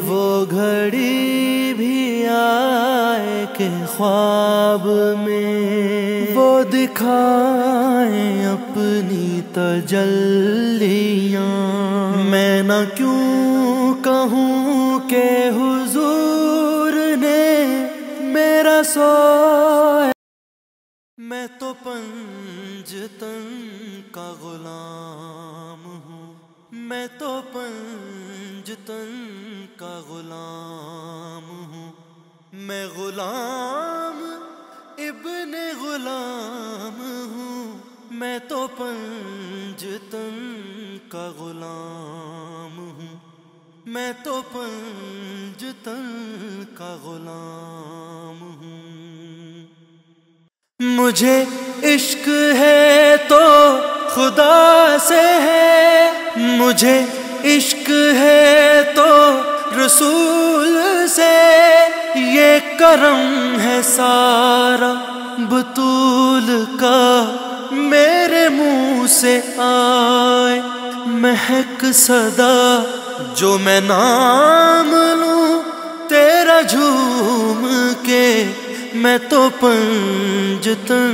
وہ گھڑی بھی آئے کہ خواب میں وہ دکھائیں اپنی تجلیاں۔ میں نہ کیوں کہوں کہ حضور نے میرا سویا۔ میں تو پنجتن کا غلام ہوں، میں تو پنجتن کا غلام ہوں، میں غلام ابن غلام ہوں، میں تو پنجتن کا غلام ہوں، میں تو پنجتن کا غلام ہوں۔ مجھے عشق ہے تو خدا سے ہے، مجھے عشق ہے تو رسول سے یہ کرم ہے سارا بطول کا میرے منہ سے آئے مہک صدا جو میں نام لوں تیرا جھوم کے میں تو پنجتن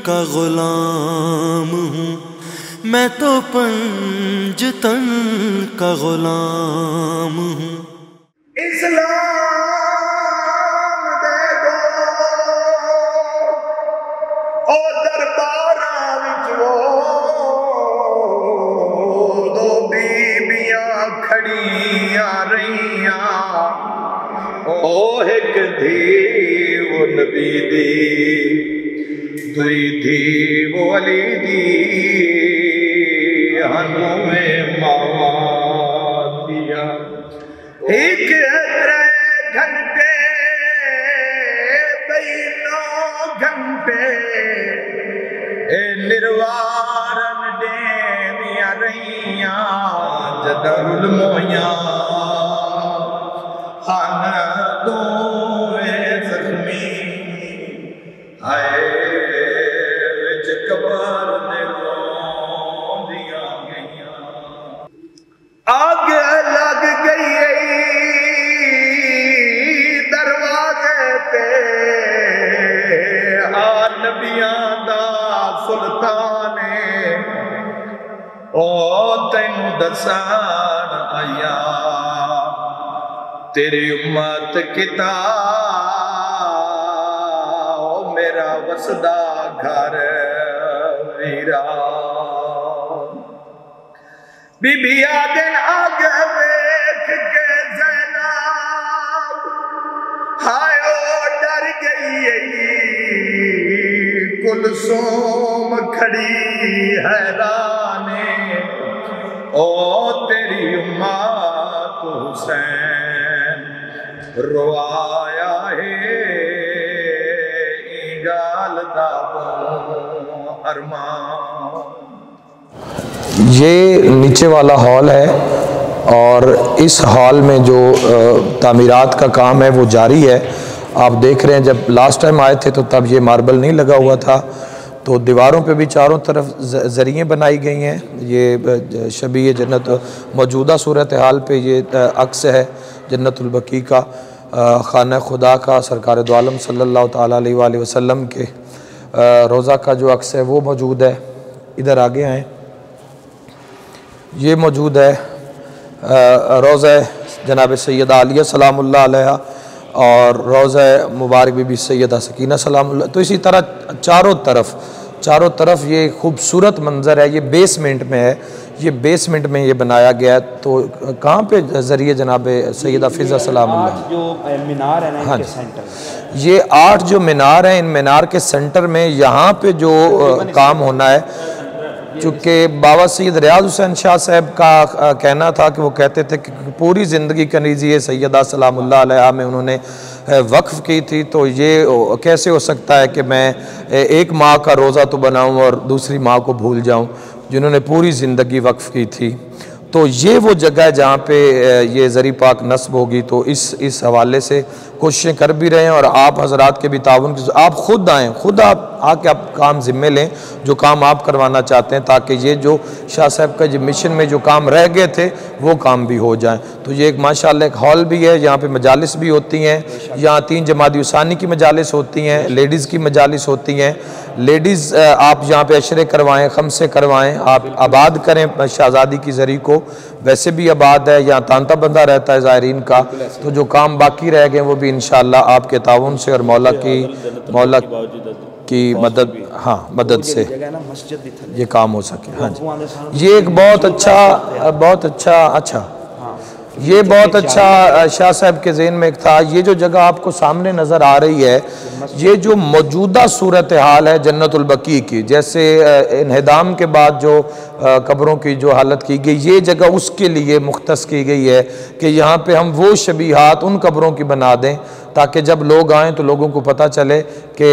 کا غلام ہوں میں تو پنجتن کا غلام ہوں
اسلام دے دو او درباراں وچ وہ دو بیبیاں کھڑیاں رہیاں او ایک دھی وہ نبی دی دوئی دھی وہ علی دی ہنوں میں ماوا دیا ایک ترے گھنٹے بئی 9 گھنٹے اے نروارن ڈینیاں رہیاں جدر المویاں دوے زخمی آئے وچ قبر دے روندیاں گئیاں آگ لگ گئی دروازے تے آ نبیاں دا سلطان او تینوں دسان آیا تیری امت کتا میرا وسدا گھر ویرا بی بی آدن آگے ویکھ کے زینب ہائیو ڈر گئی کلثوم کھڑی حیرانے او تیری امت حسین روایا ہے گال دابوں ارمان
یہ نیچے والا ہال ہے اور اس ہال میں جو تعمیرات کا کام ہے وہ جاری ہے. آپ دیکھ رہے ہیں جب لاسٹ ٹائم آئے تھے تو تب یہ ماربل نہیں لگا ہوا تھا تو دیواروں پہ بھی چاروں طرف ذریعیں بنائی گئی ہیں. یہ شبیہ جنت موجودہ صورتحال پہ یہ عکس ہے جنت البقیع کا خانہ خدا کا سرکار دو عالم صلی اللہ تعالیٰ علیہ وآلہ وسلم کے روضہ کا جو عکس ہے وہ موجود ہے. ادھر آگے آئیں. یہ موجود ہے روضہ جناب سیدہ عالیہ سلام اللہ علیہ اور روضہ مبارک بی بی سیدہ سکینہ سلام اللہ. تو اسی طرح چاروں طرف یہ خوبصورت منظر ہے. یہ بیسمنٹ میں ہے, یہ بیسمنٹ میں یہ بنایا گیا ہے. تو کہاں پہ ذریعہ جناب سیدہ فضہ سلام اللہ
جو مینار ہے نا ان کے سینٹر
یہ 8 جو مینار ہیں ان مینار کے سینٹر میں یہاں پہ جو کام ہونا ہے. چونکہ بابا سید ریاض حسین شاہ صاحب کا کہنا تھا کہ وہ کہتے تھے کہ پوری زندگی کنیزی سیدہ سلام اللہ علیہ میں انہوں نے وقف کی تھی تو یہ کیسے ہو سکتا ہے کہ میں ایک ماں کا روزہ تو بناؤں اور دوسری ماں کو بھول جاؤں جنہوں نے پوری زندگی وقف کی تھی. تو یہ وہ جگہ ہے جہاں پہ یہ زری پاک نصب ہوگی. تو اس حوالے سے کوششیں کر بھی رہے ہیں اور آپ حضرات کے بھی تعاون کی آپ خود آئیں, خود آپ آ کے آپ کام ذمہ لیں جو کام آپ کروانا چاہتے ہیں تاکہ یہ جو شاہ صاحب کا جو مشن میں جو کام رہ گئے تھے وہ کام بھی ہو جائیں. تو یہ ایک ماشاءاللہ ایک ہال بھی ہے یہاں پہ مجالس بھی ہوتی ہیں. یہاں 3 جمادی ثانی کی مجالس ہوتی ہیں, لیڈیز کی مجالس ہوتی ہیں. لیڈیز آپ یہاں پہ عشرے کروائیں, خمسے کروائیں, آپ آباد کریں شہزادی کی زری کو. ویسے بھی آباد ہے, یہاں تانتا بندہ رہتا ہے زائرین کا. تو جو کام باقی رہ گئے وہ بھی انشاءاللہ آپ کے تعاون سے اور مولا کی مدد سے یہ کام ہو سکے. ہاں جی, یہ ایک بہت اچھا یہ بہت اچھا شاہ صاحب کے ذہن میں ایک تھا. یہ جو جگہ آپ کو سامنے نظر آ رہی ہے یہ جو موجودہ صورتحال ہے جنت البقیع کی, جیسے انہدام کے بعد جو قبروں کی جو حالت کی گئی یہ جگہ اس کے لیے مختص کی گئی ہے کہ یہاں پہ ہم وہ شبیہات ان قبروں کی بنا دیں تاکہ جب لوگ آئیں تو لوگوں کو پتہ چلے کہ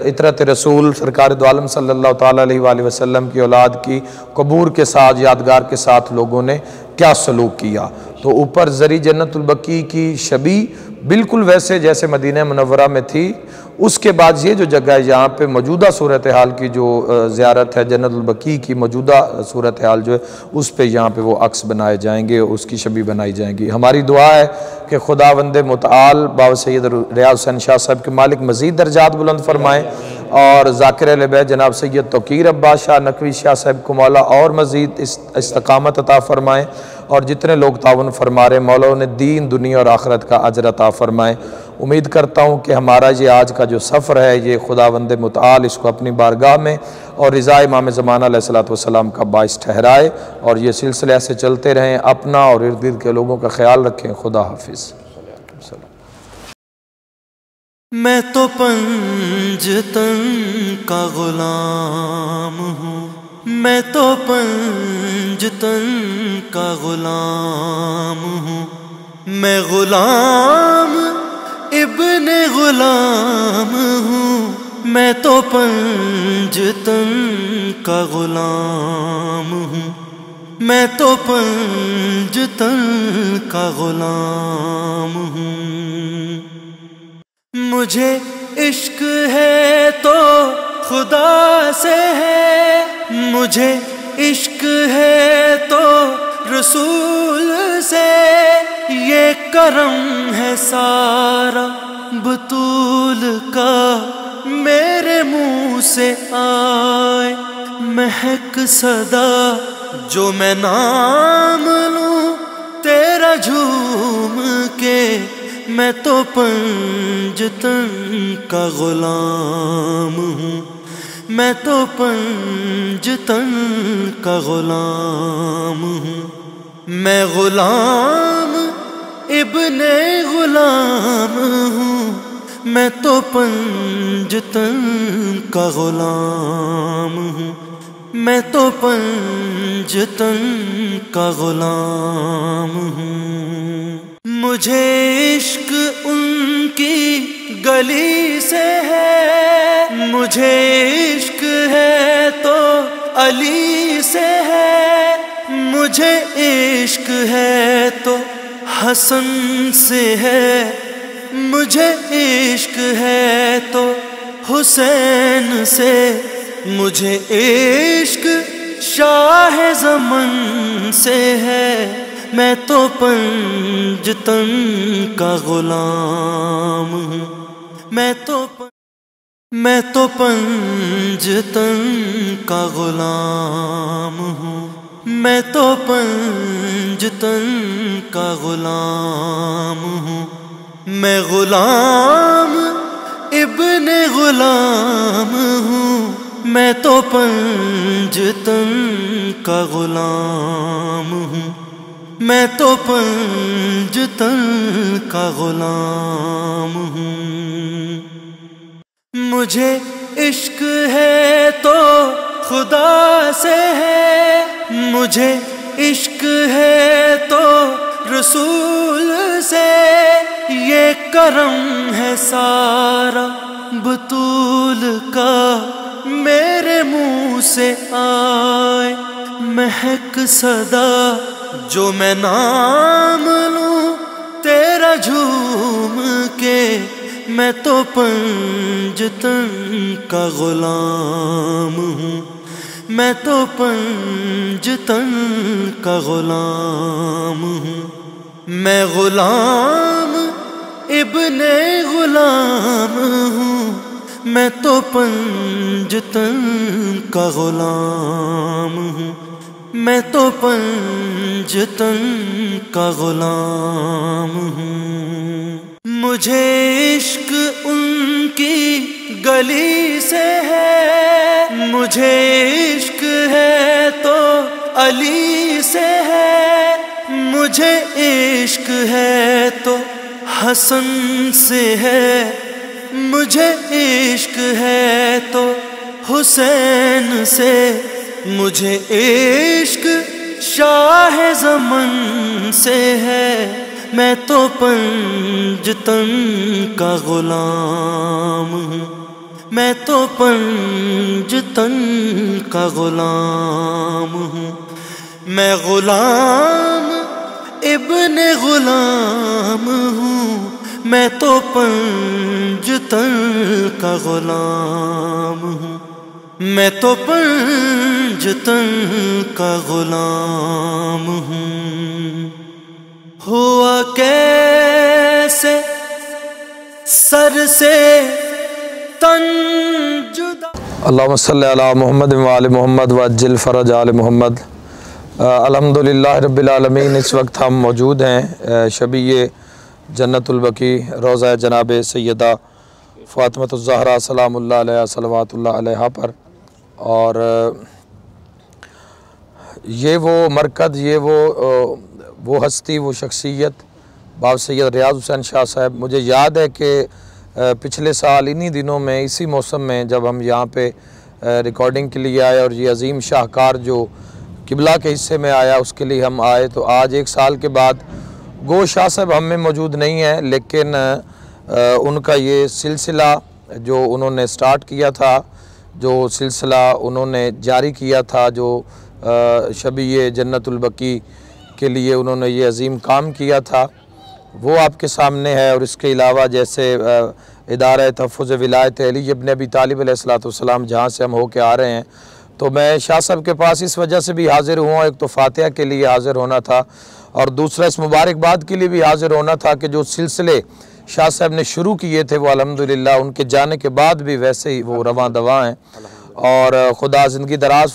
عطرت رسول سرکار دو عالم صلی اللہ تعالیٰ علیہ وآلہ وسلم کی اولاد کی قبور کے ساتھ یادگار کے ساتھ لوگوں نے کیا سلوک کیا. تو اوپر زری جنت البقیع کی شبیہ بالکل ویسے جیسے مدینہ منورہ میں تھی. اس کے بعد یہ جو جگہ ہے یہاں پہ موجودہ صورتحال کی جو زیارت ہے جنت البقیع کی موجودہ صورتحال جو ہے اس پہ یہاں پہ وہ عکس بنائے جائیں گے, اس کی شبیہ بنائی جائیں گی. ہماری دعا ہے کہ خداوند متعال بابا سید ریاض حسین شاہ صاحب کے مالک مزید درجات بلند فرمائیں, اور ذاکر اہل بیت جناب سید توقیر عباس شاہ نقوی شاہ صاحب کو مولا اور مزید استقامت عطا فرمائیں, اور جتنے لوگ تعاون فرما رہے مولا انہیں دین دنیا اور آخرت کا اجر عطا فرمائیں. امید کرتا ہوں کہ ہمارا یہ آج کا جو سفر ہے یہ خداوند متعال اس کو اپنی بارگاہ میں اور رضا امام زمانہ علیہ السلام کا باعث ٹھہرائے, اور یہ سلسلے ایسے چلتے رہیں. اپنا اور ارد گرد کے لوگوں کا خیال رکھیں. خدا حافظ.
میں تو پنجتن کا غلام ہوں, میں تو پنجتن کا غلام ہوں, میں غلام ابن غلام ہوں, میں تو پنجتن کا غلام ہوں, میں تو پنجتن کا غلام ہوں. مجھے عشق ہے تو خدا سے ہے, مجھے عشق ہے تو رسول سے, یہ کرم ہے سارا بطول کا میرے منہ سے آئے. مہک صدا جو میں نام لوں تیرا جھوم کے, میں تو پنجتن کا غلام ہوں, میں تو پنجتن کا غلام ہوں. میں غلام ابن غلام ہوں, میں تو پنجتن کا غلام ہوں, میں تو پنجتن کا غلام ہوں. مجھے عشق ان کی گلی سے ہے, مجھے عشق ہے تو علی سے ہے, مجھے عشق ہے تو حسن سے ہے, مجھے عشق ہے تو حسین سے, مجھے عشق شاہ زمن سے ہے. میں تو پنجتن کا غلام ہوں, میں تو پنجتن کا غلام ہوں, میں تو پنجتن کا غلام ہوں. میں غلام ابن غلام ہوں, میں تو پنجتن کا غلام ہوں, میں تو پنجتن کا غلام ہوں. مجھے عشق ہے تو خدا سے ہے, مجھے عشق ہے تو رسول سے, یہ کرم ہے سارا بطول کا میرے منہ سے آئے. مہک صدا جو میں نام لوں تیرا جھوم کے, میں تو پنجتن کا غلام ہوں, میں تو پنجتن کا غلام ہوں. میں غلام ابن غلام ہوں, میں تو پنجتن کا غلام ہوں, میں تو پنجتن کا غلام ہوں. مجھے عشق ان کی گلی سے ہے, مجھے عشق ہے تو علی سے ہے, مجھے عشق ہے تو حسن سے ہے, مجھے عشق ہے تو حسین سے, مجھے عشق شاہ زمن سے ہے. میں تو پنجتن کا غلام ہوں, میں تو پنجتن کا غلام ہوں. میں غلام ابن غلام ہوں میں تو پنجتن کا غلام ہوں، میں تو پنجتن کا غلام ہوں۔ ہوا کیسے سر سے تن جدا۔
اللہم صلی علی محمد و آل محمد وعجل فرج آل محمد۔ الحمدللہ رب العالمین، اس وقت ہم موجود ہیں شبیہ جنت البقیع روضہ جناب سیدہ فاطمۃ الزہرا سلام اللہ علیہ صلوات اللہ علیہ پر، اور یہ وہ مرکز، یہ وہ ہستی، وہ شخصیت باب سید ریاض حسین شاہ صاحب۔ مجھے یاد ہے کہ پچھلے سال انہی دنوں میں اسی موسم میں جب ہم یہاں پہ ریکارڈنگ کے لیے آئے اور یہ عظیم شاہکار جو قبلہ کے حصے میں آیا اس کے لیے ہم آئے، تو آج 1 سال کے بعد گو شاہ صاحب ہم میں موجود نہیں ہیں، لیکن ان کا یہ سلسلہ جو انہوں نے سٹارٹ کیا تھا، جو سلسلہ انہوں نے جاری کیا تھا، جو شبیہ جنت البقیع کے لیے انہوں نے یہ عظیم کام کیا تھا، وہ آپ کے سامنے ہے۔ اور اس کے علاوہ جیسے ادارہ تحفظ ولایت علی ابن ابی طالب علیہ السلام جہاں سے ہم ہو کے آ رہے ہیں، تو میں شاہ صاحب کے پاس اس وجہ سے بھی حاضر ہوں، ایک تو فاتحہ کے لیے حاضر ہونا تھا، اور دوسرا اس مبارکباد کے لیے بھی حاضر ہونا تھا کہ جو سلسلے شاہ صاحب نے شروع کیے تھے وہ الحمدللہ ان کے جانے کے بعد بھی ویسے ہی وہ رواں دواں ہیں، اور خدا زندگی دراز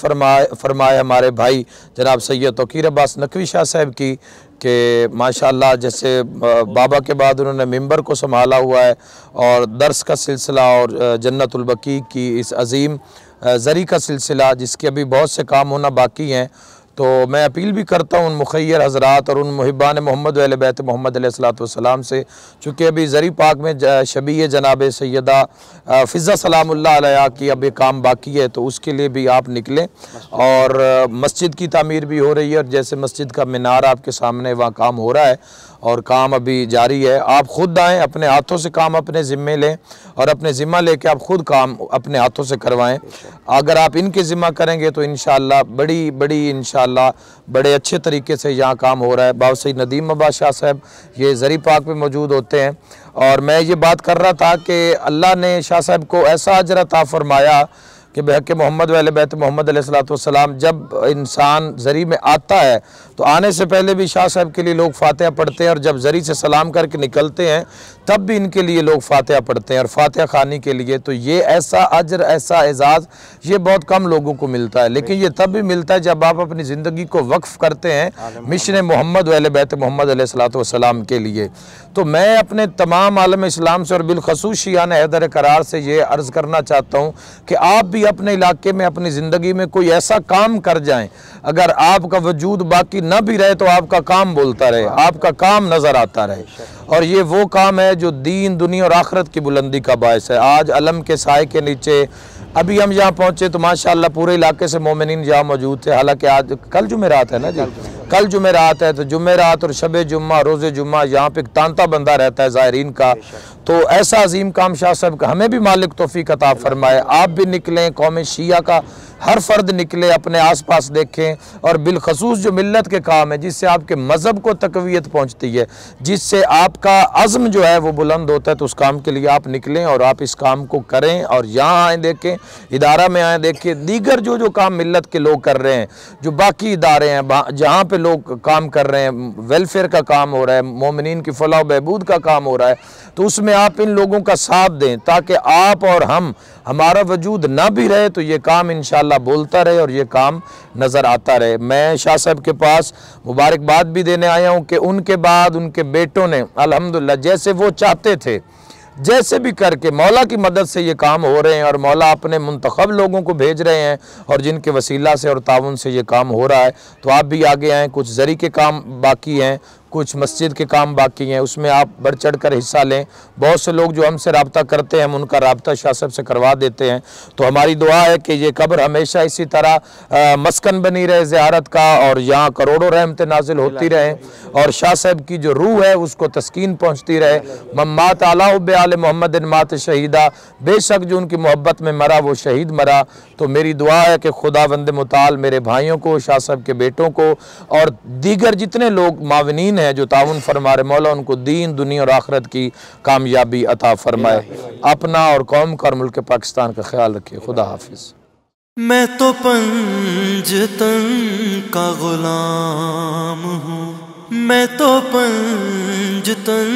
فرمائے ہمارے بھائی جناب سید توقیر عباس نقوی شاہ صاحب کی، کہ ماشاءاللہ جیسے بابا کے بعد انہوں نے ممبر کو سنبھالا ہوا ہے، اور درس کا سلسلہ اور جنت البقیع کی اس عظیم زری کا سلسلہ جس کے ابھی بہت سے کام ہونا باقی ہیں۔ تو میں اپیل بھی کرتا ہوں ان مخیر حضرات اور ان محبان محمد و اہل بیت محمد علیہ السلام سے، چونکہ ابھی زری پاک میں شبیہ جناب سیدہ فضہ سلام اللہ علیہ کی اب ایک کام باقی ہے، تو اس کے لیے بھی آپ نکلیں، اور مسجد کی تعمیر بھی ہو رہی ہے، اور جیسے مسجد کا مینار آپ کے سامنے وہاں کام ہو رہا ہے اور کام ابھی جاری ہے۔ آپ خود آئیں، اپنے ہاتھوں سے کام اپنے ذمے لیں، اور اپنے ذمہ لے کے آپ خود کام اپنے ہاتھوں سے کروائیں۔ اگر آپ ان کے ذمہ کریں گے تو انشاءاللہ بڑی انشاءاللہ بڑے اچھے طریقے سے یہاں کام ہو رہا ہے۔ بابا سید ندیم عباس شاہ صاحب یہ زری پاک میں موجود ہوتے ہیں، اور میں یہ بات کر رہا تھا کہ اللہ نے شاہ صاحب کو ایسا اجر عطا فرمایا کہ بحق محمد و اہل بیت محمد علیہ السلام جب انسان زری میں آتا ہے تو آنے سے پہلے بھی شاہ صاحب کے لیے لوگ فاتحہ پڑھتے ہیں، اور جب زری سے سلام کر کے نکلتے ہیں تب بھی ان کے لیے لوگ فاتحہ پڑھتے ہیں، اور فاتحہ خوانی کے لیے۔ تو یہ ایسا اجر، ایسا اعزاز یہ بہت کم لوگوں کو ملتا ہے، لیکن یہ تب بھی ملتا ہے جب آپ اپنی زندگی کو وقف کرتے ہیں مشن محمد و اہل بیت محمد علیہ السلام کے لیے۔ تو میں اپنے تمام عالم اسلام سے اور بالخصوص شیعان حیدر قرار سے یہ عرض کرنا چاہتا ہوں کہ آپ بھی اپنے علاقے میں اپنی زندگی میں کوئی ایسا کام کر جائیں، اگر آپ کا وجود باقی نہ بھی رہے تو آپ کا کام بولتا رہے، آپ کا کام نظر آتا رہے، اور یہ وہ کام ہے جو دین، دنیا اور آخرت کی بلندی کا باعث ہے۔ آج علم کے سائے کے نیچے ابھی ہم یہاں پہنچے تو ماشاءاللہ پورے علاقے سے مومنین یہاں موجود تھے، حالانکہ آج کل جمعرات ہے نا جی، کل جمعرات ہے، تو جمعرات اور شب جمعہ، روز جمعہ یہاں پہ ایک تانتا بندہ رہتا ہے زائرین کا۔ تو ایسا عظیم کام شاہ صاحب کا ہمیں بھی مالک توفیق عطا فرمائے، آپ بھی نکلیں، قوم شیعہ کا ہر فرد نکلے، اپنے آس پاس دیکھیں، اور بالخصوص جو ملت کے کام ہے جس سے آپ کے مذہب کو تقویت پہنچتی ہے، جس سے آپ کا عزم جو ہے وہ بلند ہوتا ہے، تو اس کام کے لیے آپ نکلیں اور آپ اس کام کو کریں، اور یہاں آئیں دیکھیں، ادارہ میں آئیں دیکھیں، دیگر جو کام ملت کے لوگ کر رہے ہیں، جو باقی ادارے ہیں جہاں پہ لوگ کام کر رہے ہیں، ویلفیئر کا کام ہو رہا ہے، مومنین کی فلاح و بہبود کا کام ہو رہا ہے، تو اس میں آپ ان لوگوں کا ساتھ دیں تاکہ آپ اور ہمارا وجود نہ بھی رہے تو یہ کام انشاءاللہ بولتا رہے اور یہ کام نظر آتا رہے۔ میں شاہ صاحب کے پاس مبارکباد بھی دینے آیا ہوں کہ ان کے بعد ان کے بیٹوں نے الحمدللہ جیسے وہ چاہتے تھے، جیسے بھی کر کے مولا کی مدد سے یہ کام ہو رہے ہیں، اور مولا اپنے منتخب لوگوں کو بھیج رہے ہیں، اور جن کے وسیلہ سے اور تعاون سے یہ کام ہو رہا ہے۔ تو آپ بھی آگے آئیں، کچھ زری کے کام باقی ہیں، کچھ مسجد کے کام باقی ہیں، اس میں آپ بڑھ چڑھ کر حصہ لیں۔ بہت سے لوگ جو ہم سے رابطہ کرتے ہیں ہم ان کا رابطہ شاہ صاحب سے کروا دیتے ہیں، تو ہماری دعا ہے کہ یہ قبر ہمیشہ اسی طرح مسکن بنی رہے زیارت کا، اور یہاں کروڑوں رحمتیں نازل ہوتی رہیں، اور شاہ صاحب کی جو روح ہے اس کو تسکین پہنچتی رہے۔ مات علی حب آل محمد مات شہیدہ، بے شک جو ان کی محبت میں مرا وہ شہید مرا۔ تو میری دعا ہے کہ خداوند متعال میرے بھائیوں کو، شاہ صاحب کے بیٹوں کو، اور دیگر جتنے لوگ معاونین ہیں جو تعاون فرما رہے، مولا ان کو دین دنیا اور آخرت کی کامیابی عطا فرمائے۔ اپنا اور قوم کا اور ملک پاکستان کا خیال رکھے۔ خدا حافظ۔
میں تو پنجتن کا غلام ہوں، میں تو پنجتن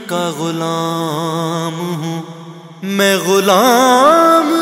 کا غلام ہوں، میں غلام